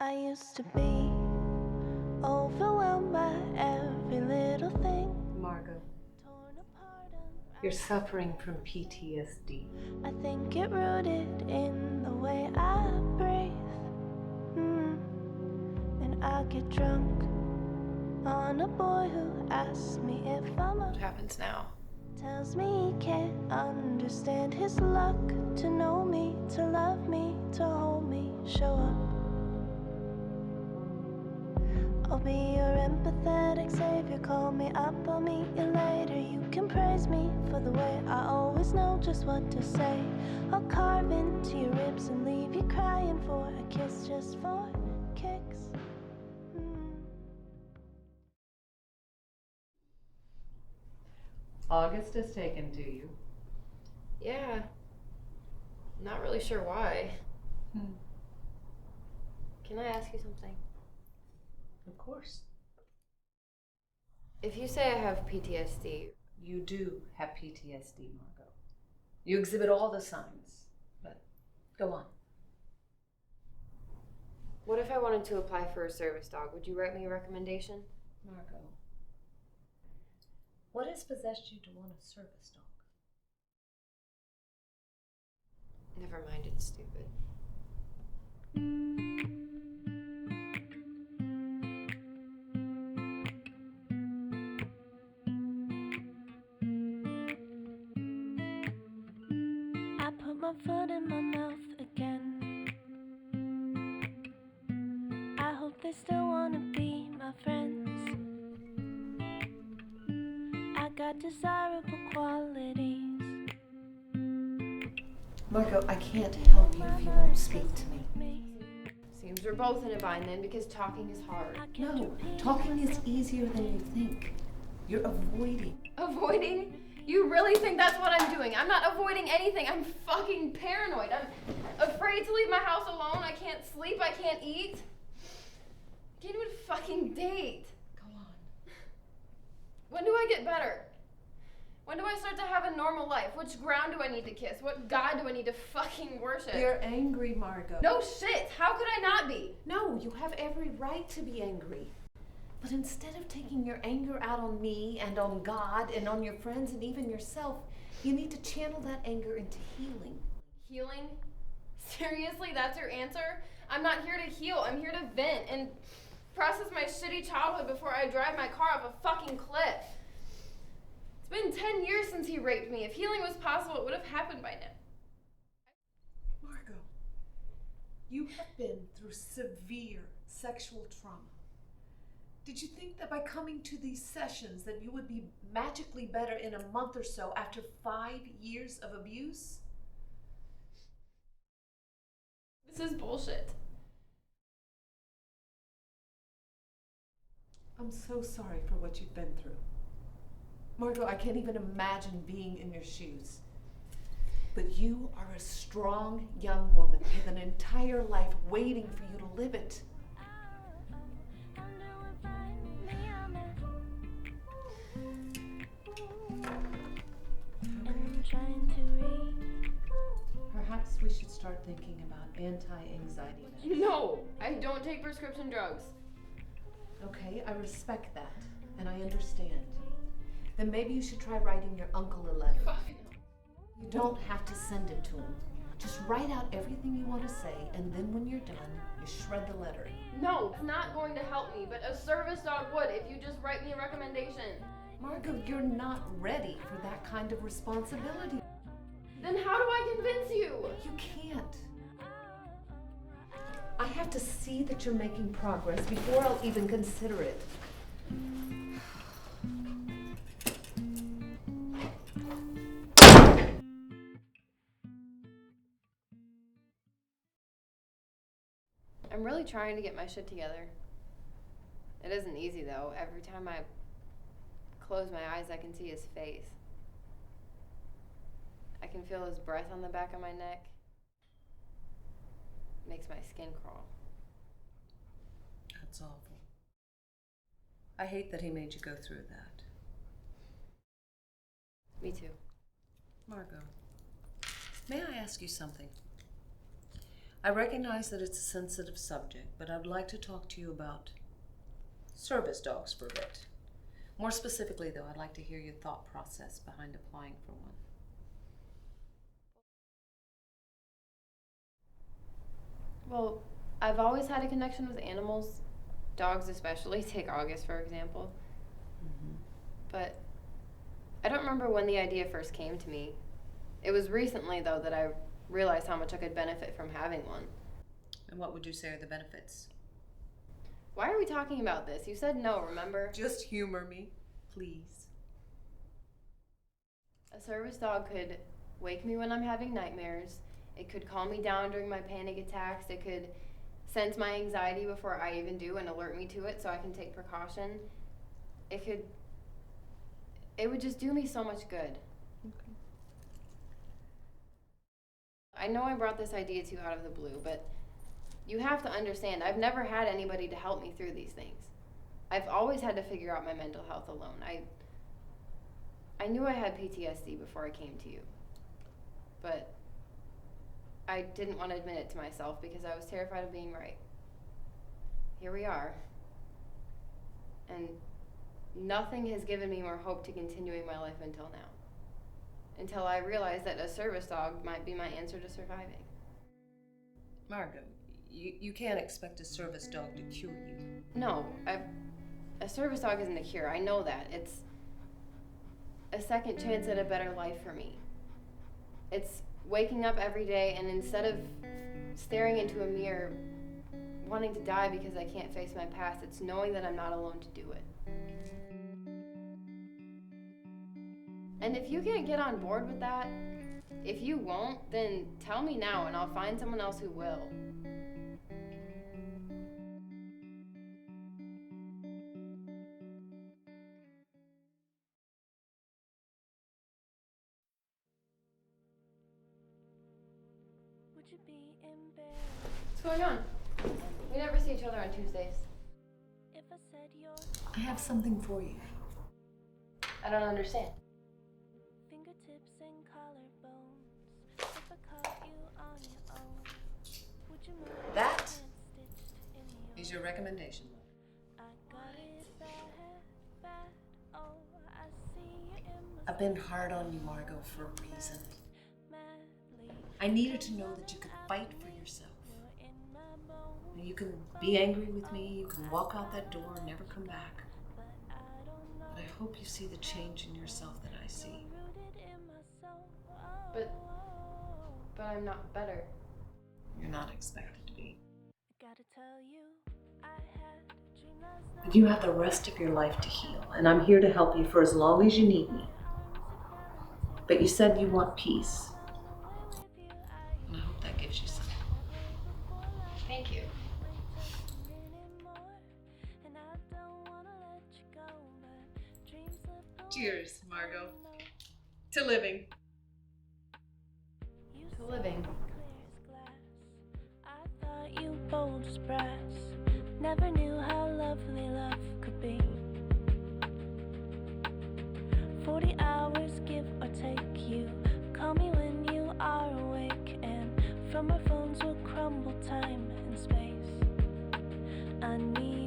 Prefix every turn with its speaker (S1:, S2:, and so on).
S1: I used to be overwhelmed by every little thing.
S2: Margo,
S1: Torn apart and
S2: you're suffering from PTSD.
S1: I think it rooted in the way I breathe. And I get drunk on a boy who asks me if I'm
S3: What happens now?
S1: Tells me he can't understand his luck. To know me, to love me, to hold me, show up. I'll be your empathetic savior. Call me up, I'll meet you later. You can praise me for the way I always know just what to say. I'll carve into your ribs and leave you crying for a kiss just for kicks.
S2: August has taken to you.
S3: Yeah. Not really sure why. Can I ask you something?
S2: Of course.
S3: If you say I have PTSD,
S2: You do have PTSD, Margo. You exhibit all the signs, but go on.
S3: what if I wanted to apply for a service dog? Would you write me a recommendation?
S2: Margo, what has possessed you to want a service dog?
S3: Never mind, it's stupid.
S1: I put my foot in my mouth again. I hope they still wanna be my friends. I got desirable qualities.
S2: Margo, I can't help you if you won't speak to me.
S3: Seems we're both in a bind then, because talking is hard.
S2: No, talking is easier than you think. You're avoiding.
S3: Avoiding? You really think that's what I'm doing? I'm not avoiding anything. I'm fucking paranoid. I'm afraid to leave my house alone. I can't sleep. I can't eat. I can't even fucking date.
S2: Go on.
S3: When do I get better? When do I start to have a normal life? Which ground do I need to kiss? What God do I need to fucking worship?
S2: You're angry, Margo.
S3: No shit. How could I not be?
S2: No, you have every right to be angry. But instead of taking your anger out on me and on God and on your friends and even yourself, you need to channel that anger into healing.
S3: Healing? Seriously, that's your answer? I'm not here to heal. I'm here to vent and process my shitty childhood before I drive my car off a fucking cliff. It's been 10 years since he raped me. If healing was possible, it would have happened by now.
S4: Margo, you have been through severe sexual trauma. Did you think that by coming to these sessions that you would be magically better in a month or so after 5 years of abuse?
S3: This is bullshit.
S4: I'm so sorry for what you've been through. Margo, I can't even imagine being in your shoes. But you are a strong young woman with an entire life waiting for you to live it.
S2: Perhaps we should start thinking about anti-anxiety meds.
S3: No, I don't take prescription drugs.
S2: Okay, I respect that, and I understand. Then maybe you should try writing your uncle a letter. You don't have to send it to him. Just write out everything you want to say, and then when you're done, you shred the letter.
S3: No, it's not going to help me, but a service dog would if you just write me a recommendation.
S2: Margo, you're not ready for that kind of responsibility.
S3: Then how do I convince you?
S2: You can't. I have to see that you're making progress before I'll even consider it.
S3: I'm really trying to get my shit together. It isn't easy though. Every time I close my eyes, I can see his face. I can feel his breath on the back of my neck. It makes my skin crawl.
S2: That's awful. I hate that he made you go through that.
S3: Me too.
S2: Margo, may I ask you something?
S5: I recognize that it's a sensitive subject, but I'd like to talk to you about service dogs for a bit. More specifically, though, I'd like to hear your thought process behind applying for one.
S3: Well, I've always had a connection with animals, dogs especially. Take August, for example. But I don't remember when the idea first came to me. It was recently, though, that I realized how much I could benefit from having one.
S5: And what would you say are the benefits?
S3: Why are we talking about this? You said no, remember?
S5: Just humor me, please.
S3: A service dog could wake me when I'm having nightmares. It could calm me down during my panic attacks. It could sense my anxiety before I even do and alert me to it so I can take precaution. It would just do me so much good.
S5: Okay.
S3: I know I brought this idea to you out of the blue, but you have to understand, I've never had anybody to help me through these things. I've always had to figure out my mental health alone. I knew I had PTSD before I came to you, but I didn't want to admit it to myself because I was terrified of being right. Here we are, and nothing has given me more hope to continuing my life until now. Until I realized that a service dog might be my answer to surviving.
S5: Margo, you can't expect a service dog to cure you.
S3: No, a service dog isn't a cure. I know that. It's a second chance at a better life for me. It's waking up every day and instead of staring into a mirror wanting to die because I can't face my past, it's knowing that I'm not alone to do it. And if you can't get on board with that, if you won't, then tell me now and I'll find someone else who will.
S1: Would you be embarrassed
S3: What's going on? We never see each other on Tuesdays.
S1: if I said your
S5: I have something for you.
S3: I don't understand.
S1: fingertips and collarbones? If I caught you on your own, would you move your
S5: That
S1: hands stitched in
S5: Is your recommendation?
S1: I got it bad. Oh, I see you in my
S5: I've been hard on you, Margo, for a reason.
S1: madly.
S5: I needed to know that you could fight for yourself.
S1: You're in my bones,
S5: You can be angry with me, you can walk out that door and never come back.
S1: but I don't know.
S5: But I hope you see the change in yourself that I see.
S1: Rooted in my soul.
S3: But I'm not better.
S5: You're not expected to be.
S1: I gotta tell you, I had a dream last night.
S5: But you have the rest of your life to heal, and I'm here to help you for as long as you need me. But you said you want peace, and I hope that gives you some.
S3: Thank you.
S5: Cheers, Margo. To living.
S3: To living.
S1: I thought you bold as brass. Never knew how lovely love could be. 40 hours, give or take. You call me when you are awake, and from our phones will crumble time and space. I need